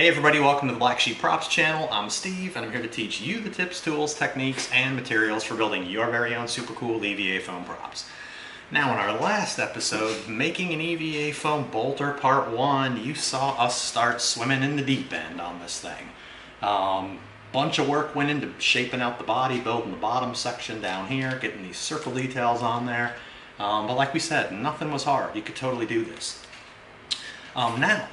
Hey everybody, welcome to the Black Sheep Props channel. I'm Steve and I'm here to teach you the tips, tools, techniques, and materials for building your very own super cool EVA foam props. Now in our last episode, making an EVA foam bolter part 1, you saw us start swimming in the deep end on this thing. Bunch of work went into shaping out the body, building the bottom section down here, getting these circle details on there. But like we said, nothing was hard. You could totally do this. Now,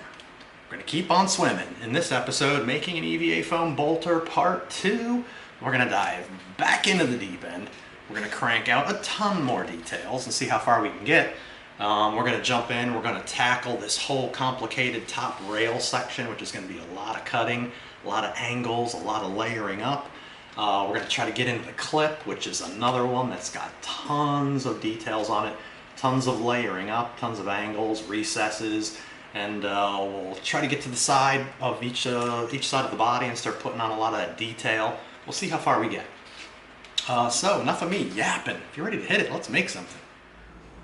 we're going to keep on swimming. In this episode, making an EVA foam bolter part 2, we're going to dive back into the deep end. We're going to crank out a ton more details and see how far we can get. We're going to jump in, we're going to tackle this whole complicated top rail section, which is going to be a lot of cutting, a lot of angles, a lot of layering up. We're going to try to get into the clip, which is another one that's got tons of details on it, tons of layering up, tons of angles, recesses. And we'll try to get to the side of each side of the body and start putting on a lot of that detail. We'll see how far we get. So enough of me yapping. If you're ready to hit it, let's make something.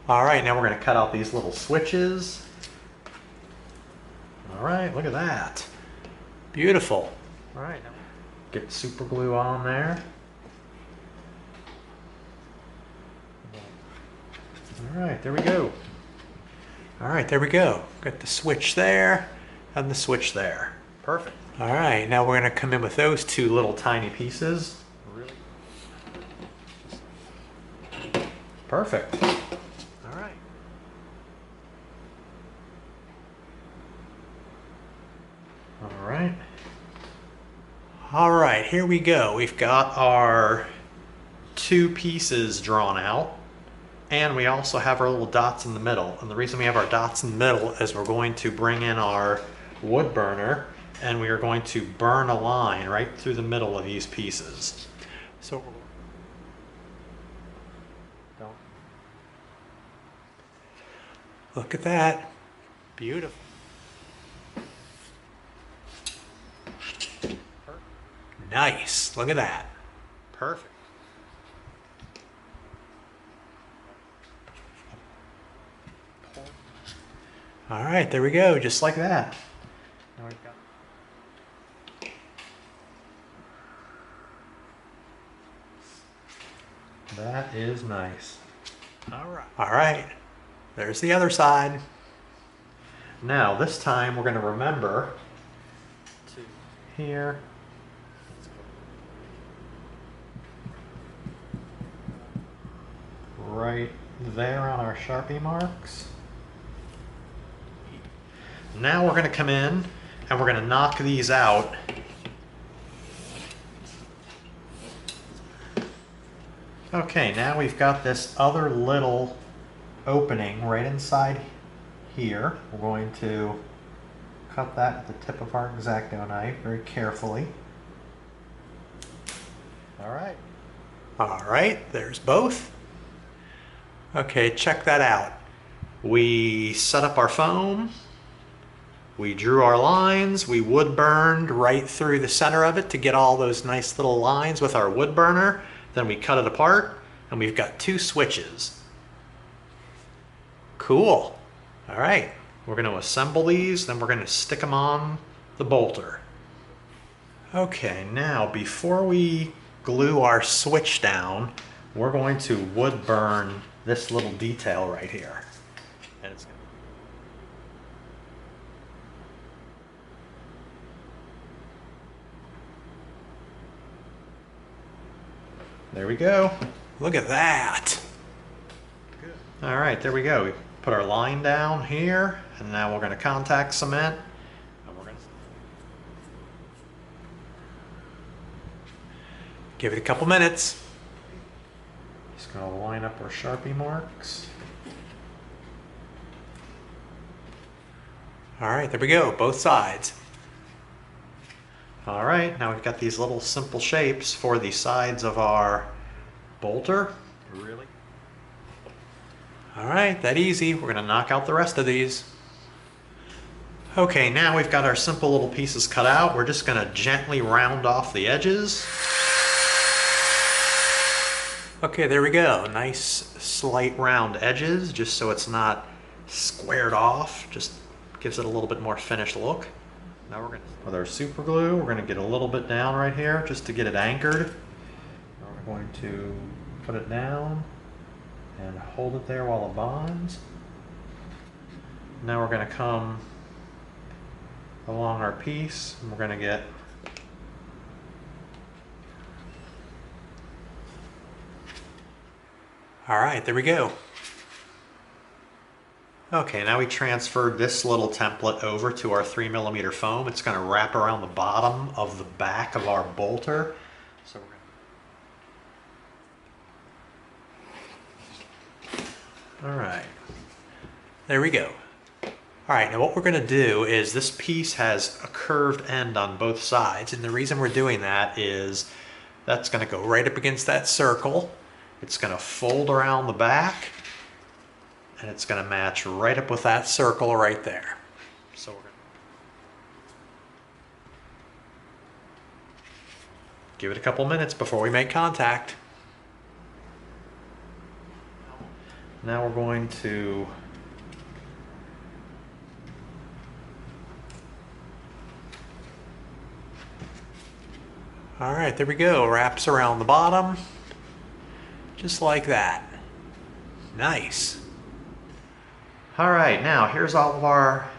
All right, now we're going to cut out these little switches. All right, look at that. Beautiful. All right, now get super glue on there. All right, there we go. All right, there we go. Got the switch there and the switch there. Perfect. All right, now we're going to come in with those two little tiny pieces. Really? Perfect. All right. All right. All right, here we go. We've got our two pieces drawn out. And we also have our little dots in the middle. And the reason we have our dots in the middle is we're going to bring in our wood burner and we are going to burn a line right through the middle of these pieces. So look at that. Beautiful. Nice. Look at that. Perfect. All right, there we go, just like that. Now we've got... That is nice. All right, there's the other side. Now, this time we're going to remember to here. Right there on our Sharpie marks. Now we're going to come in and we're going to knock these out. Okay, now we've got this other little opening right inside here. We're going to cut that at the tip of our X-Acto knife very carefully. All right. All right, there's both. Okay, check that out. We set up our foam. We drew our lines, we wood burned right through the center of it to get all those nice little lines with our wood burner. Then we cut it apart and we've got two switches. Cool. All right, we're going to assemble these, then we're going to stick them on the bolter. Okay, now before we glue our switch down, we're going to wood burn this little detail right here. And it's there we go. Look at that. Good. All right, there we go. We put our line down here, and now we're going to contact cement. And we're going to give it a couple minutes. Just going to line up our Sharpie marks. All right, there we go, both sides. All right, now we've got these little simple shapes for the sides of our bolter. Really? All right, that easy. We're going to knock out the rest of these. Okay, now we've got our simple little pieces cut out. We're just going to gently round off the edges. Okay, there we go. Nice slight round edges, just so it's not squared off. Just gives it a little bit more finished look. Now we're going to, with our super glue, we're going to get a little bit down right here just to get it anchored. Now we're going to put it down and hold it there while it bonds. Now we're going to come along our piece and we're going to get all right, there we go. Okay, now we transferred this little template over to our 3mm foam. It's going to wrap around the bottom of the back of our bolter. So we're all right, there we go. All right, now what we're going to do is this piece has a curved end on both sides, and the reason we're doing that is that's going to go right up against that circle. It's going to fold around the back, and it's going to match right up with that circle right there. So we're going to give it a couple minutes before we make contact. Now we're going to all right, there we go. Wraps around the bottom, just like that. Nice. All right, now here's all of our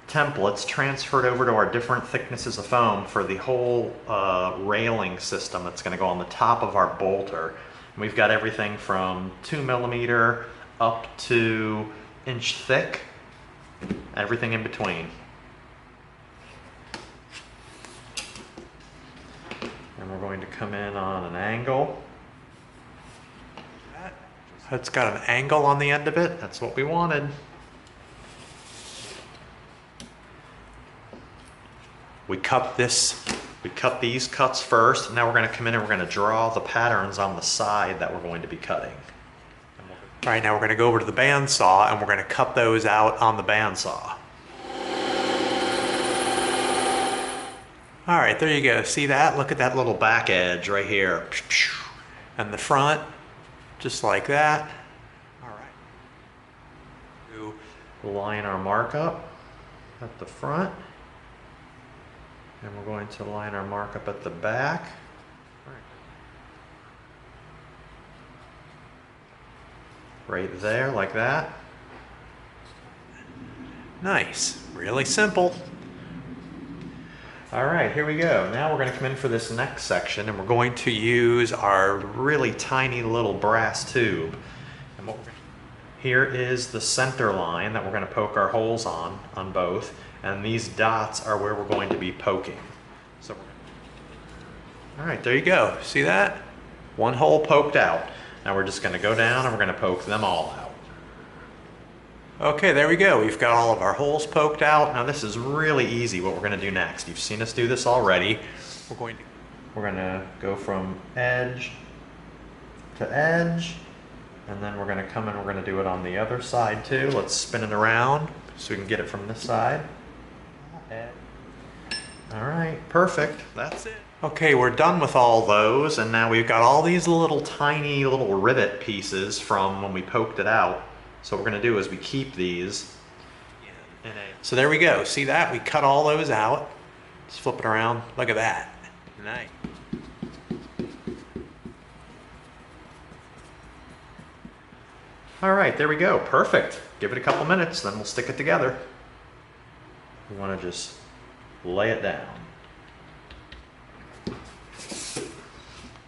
templates transferred over to our different thicknesses of foam for the whole railing system that's going to go on the top of our bolter. We've got everything from 2mm up to inch thick, everything in between. And we're going to come in on an angle. It's got an angle on the end of it. That's what we wanted. We cut these cuts first, and now we're going to come in and we're going to draw the patterns on the side that we're going to be cutting. All right, now we're going to go over to the bandsaw and we're going to cut those out on the bandsaw. All right, there you go. See that? Look at that little back edge right here. And the front, just like that. All right. We'll line our markup at the front. And we're going to line our markup at the back. Right there, like that. Nice, really simple. All right, here we go. Now we're going to come in for this next section, and we're going to use our really tiny little brass tube. And here is the center line that we're going to poke our holes on both. And these dots are where we're going to be poking. So all right, there you go. See that? One hole poked out. Now we're just going to go down and we're going to poke them all out. Okay, there we go. We've got all of our holes poked out. Now this is really easy what we're going to do next. You've seen us do this already. We're going to go from edge to edge, and then we're going to come and we're going to do it on the other side too. Let's spin it around so we can get it from this side. All right, perfect. That's it. Okay, we're done with all those, and now we've got all these tiny little rivet pieces from when we poked it out. So what we're going to do is we keep these. So there we go. See that? We cut all those out. Let's flip it around. Look at that. Nice. All right, there we go. Perfect. Give it a couple minutes, then we'll stick it together. We want to just lay it down.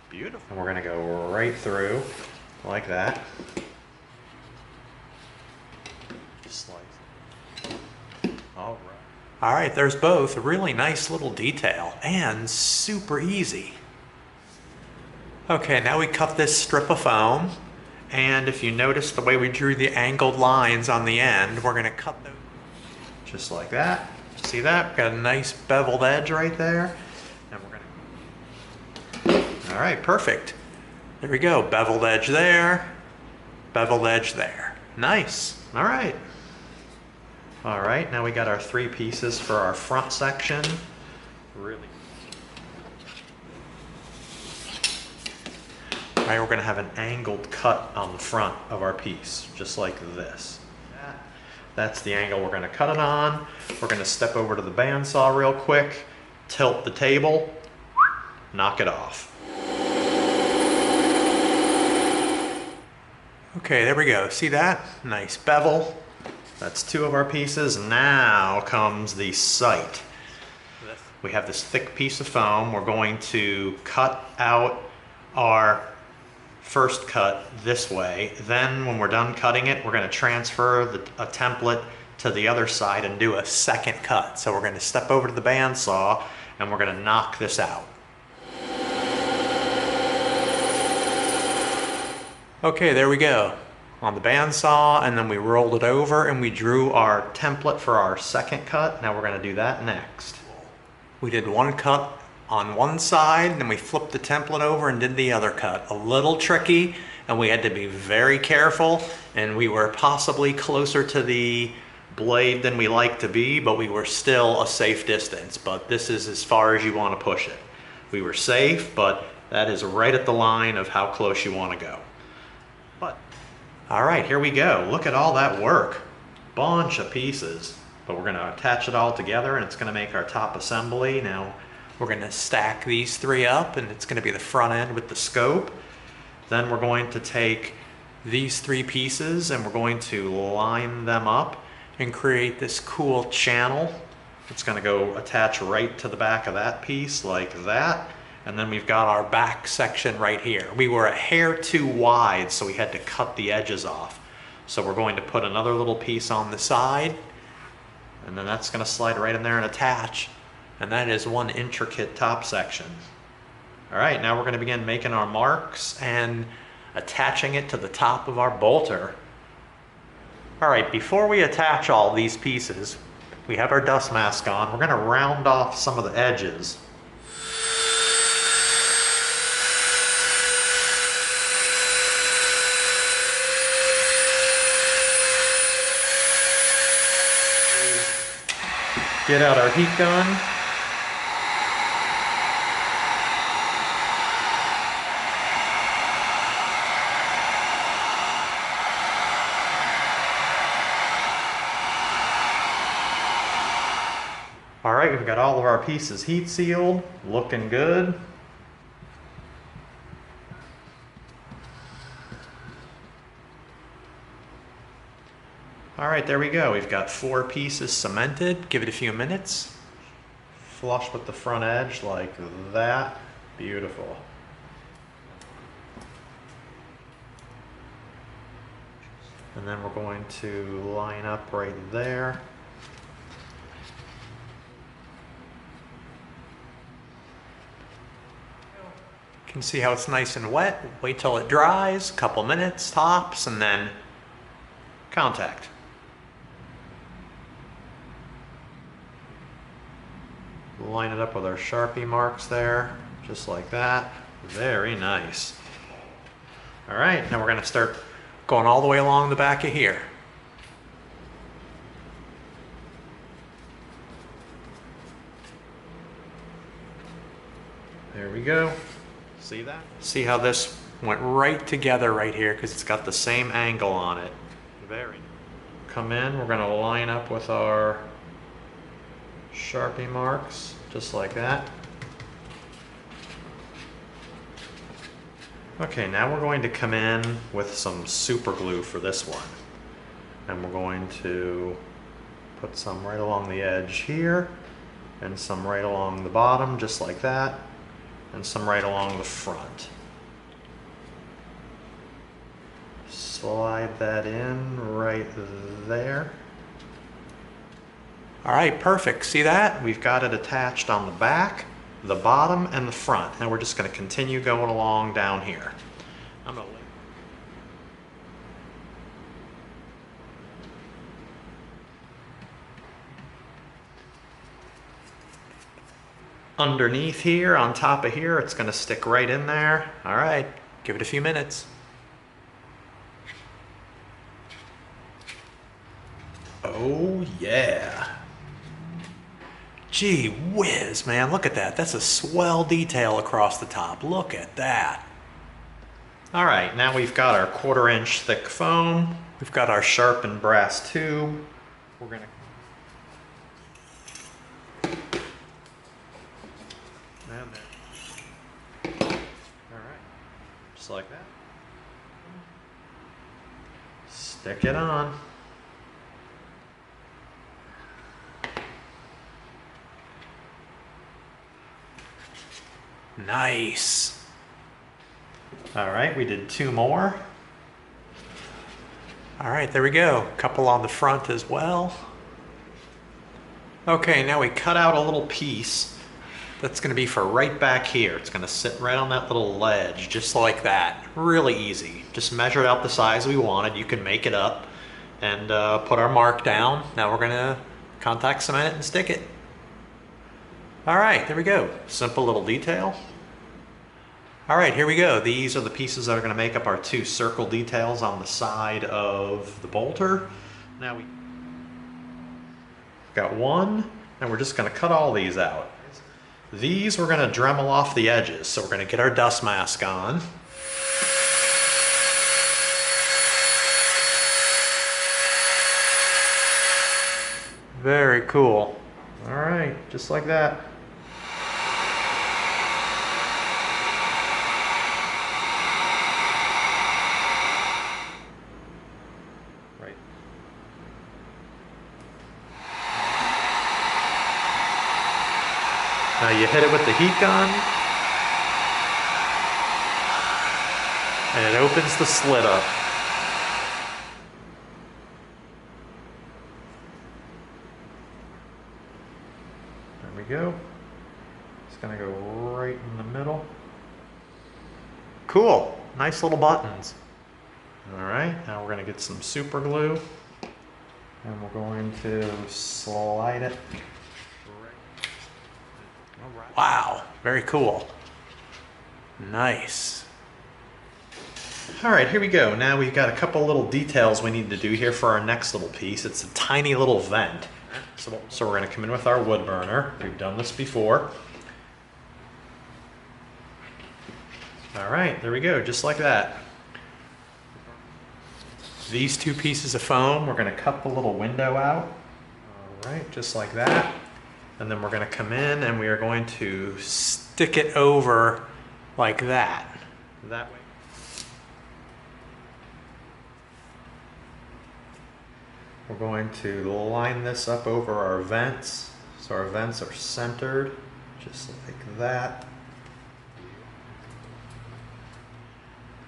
Beautiful. And we're going to go right through like that. Just slice it. All right. All right, there's both. A really nice little detail and super easy. Okay, now we cut this strip of foam. And if you notice the way we drew the angled lines on the end, we're going to cut those just like that. See that? Got a nice beveled edge right there. And we're going to... All right, perfect. There we go. Beveled edge there. Beveled edge there. Nice. All right. All right, now we got our 3 pieces for our front section. Really. All right, we're going to have an angled cut on the front of our piece, just like this. That's the angle we're gonna cut it on. We're gonna step over to the bandsaw real quick, tilt the table, knock it off. Okay, there we go. See that? Nice bevel. That's 2 of our pieces. Now comes the sight. We have this thick piece of foam. We're going to cut out our first cut this way. Then when we're done cutting it, we're going to transfer a template to the other side and do a second cut. So we're going to step over to the bandsaw and we're going to knock this out. Okay, there we go. On the bandsaw, and then we rolled it over and we drew our template for our second cut. Now we're going to do that next. We did one cut on one side, then we flipped the template over and did the other cut. A little tricky, and we had to be very careful, and we were possibly closer to the blade than we like to be, but we were still a safe distance. But this is as far as you want to push it. We were safe, but that is right at the line of how close you want to go. But all right, here we go. Look at all that work. Bunch of pieces. But we're going to attach it all together and it's going to make our top assembly. Now we're going to stack these 3 up and it's going to be the front end with the scope. Then we're going to take these 3 pieces and we're going to line them up and create this cool channel. It's going to go attach right to the back of that piece like that. And then we've got our back section right here. We were a hair too wide, so we had to cut the edges off. So we're going to put another little piece on the side, and then that's going to slide right in there and attach. And that is one intricate top section. All right, now we're going to begin making our marks and attaching it to the top of our bolter. All right, before we attach all these pieces, we have our dust mask on. We're going to round off some of the edges. Get out our heat gun. All right, we've got all of our pieces heat sealed, looking good. All right, there we go. We've got 4 pieces cemented. Give it a few minutes. Flush with the front edge like that. Beautiful. And then we're going to line up right there. You can see how it's nice and wet. Wait till it dries, a couple minutes tops, and then contact. Line it up with our Sharpie marks there, just like that. Very nice. All right, now we're going to start going all the way along the back of here. There we go. See that? See how this went right together right here because it's got the same angle on it. Very. Come in, we're going to line up with our Sharpie marks, just like that. Okay, now we're going to come in with some super glue for this one. And we're going to put some right along the edge here, and some right along the bottom, just like that, and some right along the front. Slide that in right there. All right, perfect. See that? We've got it attached on the back, the bottom, and the front. And we're just going to continue going along down here. I'm going to underneath here, on top of here, it's going to stick right in there. All right, give it a few minutes. Oh yeah. Gee whiz, man, look at that. That's a swell detail across the top. Look at that. All right, now we've got our 1/4 inch thick foam. We've got our sharpened brass tube. we're gonna and there. All right, just like that. Stick it on. Nice. All right, we did 2 more. All right, there we go. A couple on the front as well. Okay, now we cut out a little piece that's going to be for right back here. It's going to sit right on that little ledge, just like that. Really easy. Just measured out the size we wanted. You can make it up and put our mark down. Now we're going to contact cement it and stick it. All right, there we go. Simple little detail. All right, here we go. These are the pieces that are going to make up our 2 circle details on the side of the bolter. Now we've got 1, and we're just going to cut all these out. These we're going to Dremel off the edges, so we're going to get our dust mask on. Very cool. All right, just like that. Right. Now you hit it with the heat gun, and it opens the slit up. There we go. It's gonna go right in the middle. Cool, nice little buttons. All right, now we're gonna get some super glue, and we're going to slide it. Wow, very cool. Nice. All right, here we go. Now we've got a couple little details we need to do here for our next little piece. It's a tiny little vent. So we're gonna come in with our wood burner. We've done this before. All right, there we go, just like that. These 2 pieces of foam, we're gonna cut the little window out. All right, just like that. And then we're gonna come in and we are going to stick it over like that. That way. We're going to line this up over our vents. So our vents are centered, just like that.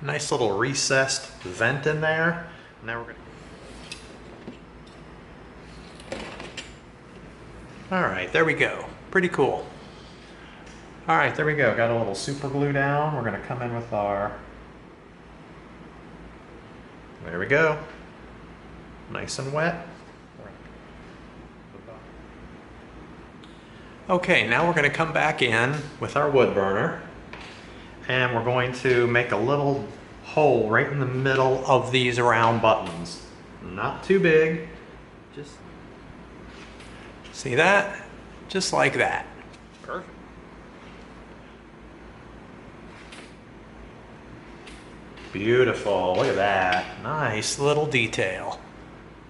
Nice little recessed vent in there. Now we're gonna... All right, there we go. Pretty cool. All right, there we go. Got a little super glue down. We're gonna come in with our... There we go. Nice and wet. Okay, now we're going to come back in with our wood burner, and we're going to make a little hole right in the middle of these round buttons. Not too big, just see that? Just like that. Perfect. Beautiful, look at that. Nice little detail.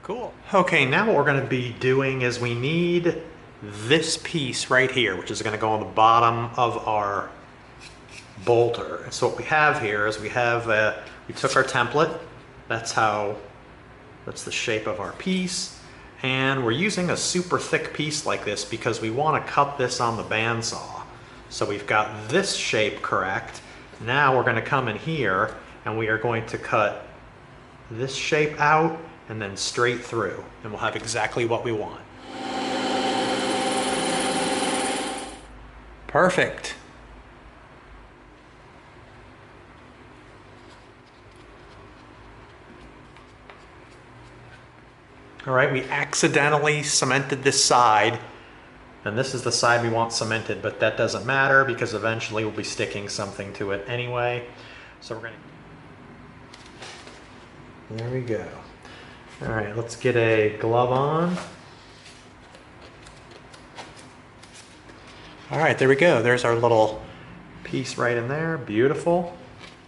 Cool. Okay, now what we're going to be doing is we need this piece right here, which is going to go on the bottom of our bolter. And so what we have here is we took our template. That's the shape of our piece. And we're using a super thick piece like this because we want to cut this on the bandsaw. So we've got this shape correct. Now we're going to come in here and we are going to cut this shape out and then straight through, and we'll have exactly what we want. Perfect. All right, we accidentally cemented this side, and this is the side we want cemented, but that doesn't matter because eventually we'll be sticking something to it anyway. So we're gonna... There we go. All right, let's get a glove on. All right, there we go. There's our little piece right in there. Beautiful.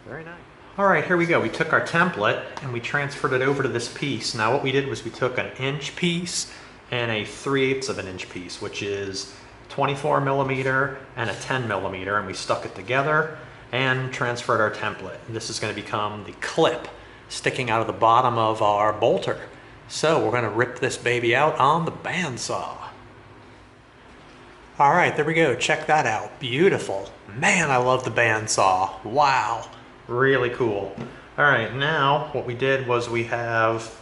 Very nice. All right, here we go. We took our template and we transferred it over to this piece. Now what we did was we took an inch piece and a 3/8 of an inch piece, which is 24 millimeter and a 10 millimeter, and we stuck it together and transferred our template. And this is going to become the clip sticking out of the bottom of our bolter. So we're going to rip this baby out on the bandsaw. All right, there we go. Check that out. Beautiful. Man, I love the bandsaw. Wow. Really cool. All right, now what we did was we have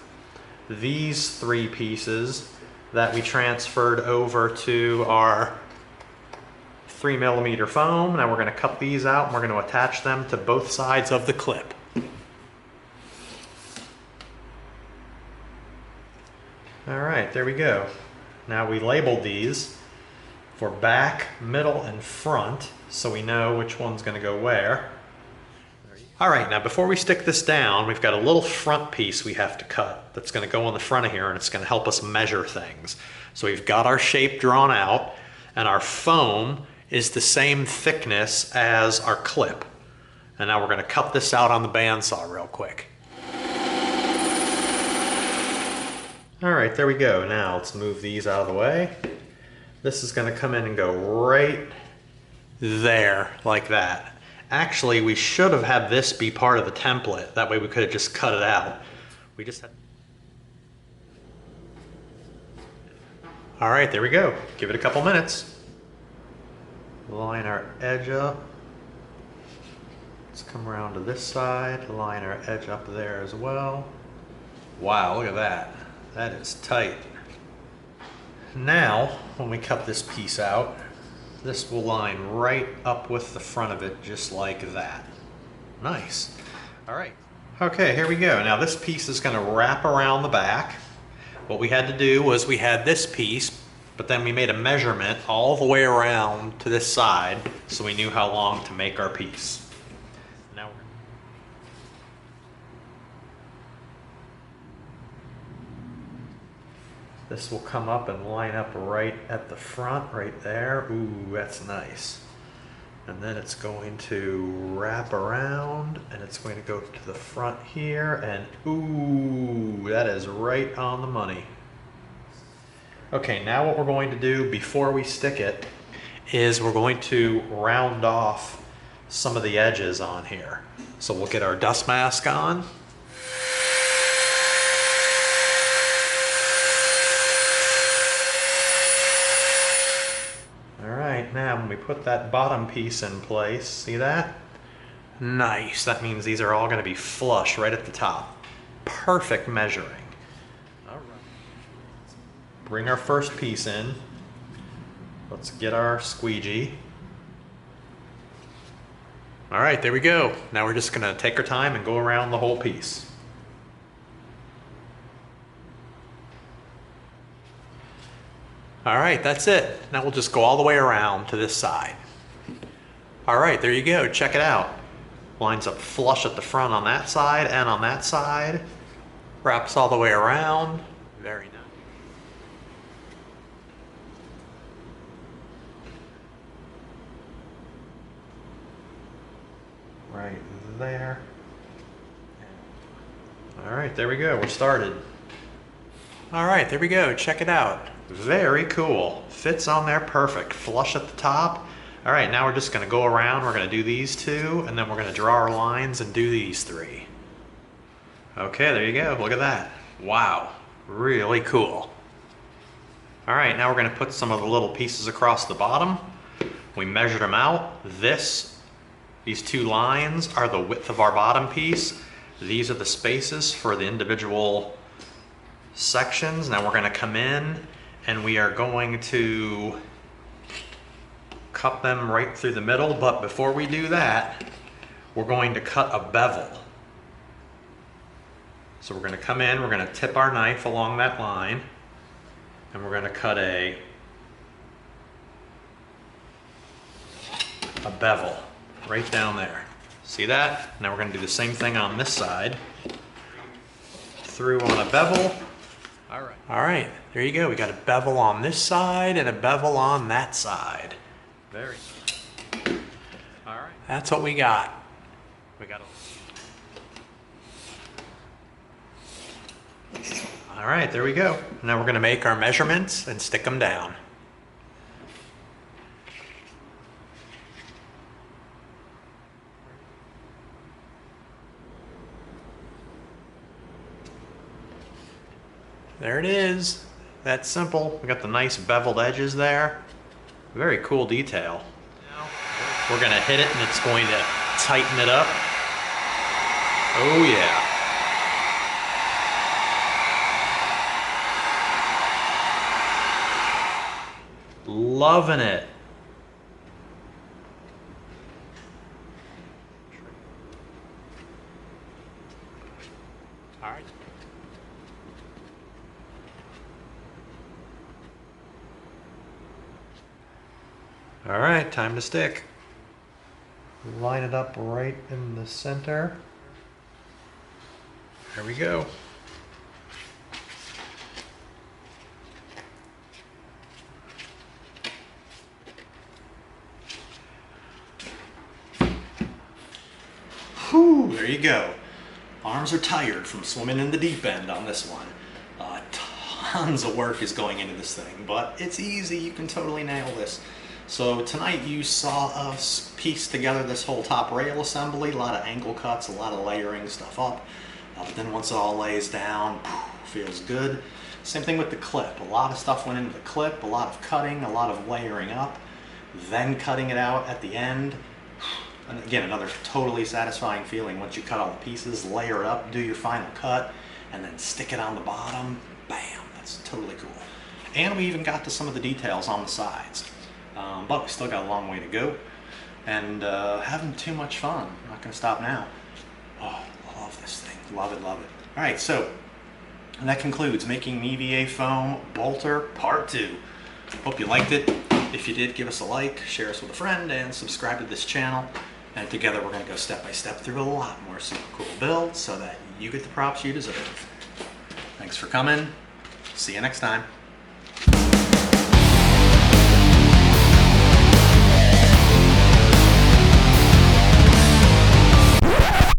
these 3 pieces that we transferred over to our 3 millimeter foam. Now we're going to cut these out and we're going to attach them to both sides of the clip. All right, there we go. Now we labeled these for back, middle, and front so we know which one's going to go where. All right, now before we stick this down, we've got a little front piece we have to cut that's going to go on the front of here, and it's going to help us measure things. So we've got our shape drawn out, and our foam is the same thickness as our clip. And now we're going to cut this out on the bandsaw real quick. All right, there we go. Now let's move these out of the way. This is going to come in and go right there, like that. Actually, we should have had this be part of the template. That way we could have just cut it out. We just had... All right, there we go. Give it a couple minutes. Line our edge up. Let's come around to this side, line our edge up there as well. Wow, look at that. That is tight. Now, when we cut this piece out, this will line right up with the front of it, just like that. Nice. All right. Okay, here we go. Now this piece is going to wrap around the back. What we had to do was we had this piece, but then we made a measurement all the way around to this side so we knew how long to make our piece. Now this will come up and line up right at the front, right there. Ooh, that's nice. And then it's going to wrap around and it's going to go to the front here, and ooh, that is right on the money. Okay, now what we're going to do before we stick it is we're going to round off some of the edges on here. So we'll get our dust mask on. Now when we put that bottom piece in place, see that? Nice, that means these are all going to be flush right at the top. Perfect measuring. All right. Bring our first piece in. Let's get our squeegee. All right, there we go. Now we're just going to take our time and go around the whole piece. All right, that's it. Now we'll just go all the way around to this side. All right, there you go. Check it out. Lines up flush at the front on that side and on that side. Wraps all the way around. Very nice. Right there. All right, there we go. We're started. All right, there we go. Check it out. Very cool. Fits on there perfect. Flush at the top. All right, now we're just going to go around. We're going to do these 2, and then we're going to draw our lines and do these 3. Okay, there you go. Look at that. Wow. Really cool. All right, now we're going to put some of the little pieces across the bottom. We measured them out. These 2 lines are the width of our bottom piece. These are the spaces for the individual sections. Now we're going to come in and we are going to cut them right through the middle, but before we do that, we're going to cut a bevel. So we're going to come in, we're going to tip our knife along that line, and we're going to cut a bevel right down there. See that? Now we're going to do the same thing on this side. Through on a bevel. All right, there you go. We got a bevel on this side and a bevel on that side. Very nice. All right. That's what we got. All right, there we go. Now we're going to make our measurements and stick them down. There it is. That's simple. We got the nice beveled edges there. Very cool detail. Now we're going to hit it and it's going to tighten it up. Oh yeah. Loving it. All right. All right, time to stick. Line it up right in the center. There we go. Whew, there you go. Arms are tired from swimming in the deep end on this one. Tons of work is going into this thing, but it's easy. You can totally nail this. So tonight you saw us piece together this whole top rail assembly, a lot of angle cuts, a lot of layering stuff up. But then once it all lays down, feels good. Same thing with the clip. A lot of stuff went into the clip, a lot of cutting, a lot of layering up, then cutting it out at the end. And again, another totally satisfying feeling once you cut all the pieces, layer it up, do your final cut, and then stick it on the bottom. Bam, that's totally cool. And we even got to some of the details on the sides. But we still got a long way to go, and having too much fun. I'm not going to stop now. Oh, love this thing. Love it, love it. All right, so that concludes making an EVA foam bolter part 2. Hope you liked it. If you did, give us a like, share us with a friend, and subscribe to this channel. And together we're going to go step by step through a lot more super cool builds so that you get the props you deserve. Thanks for coming. See you next time.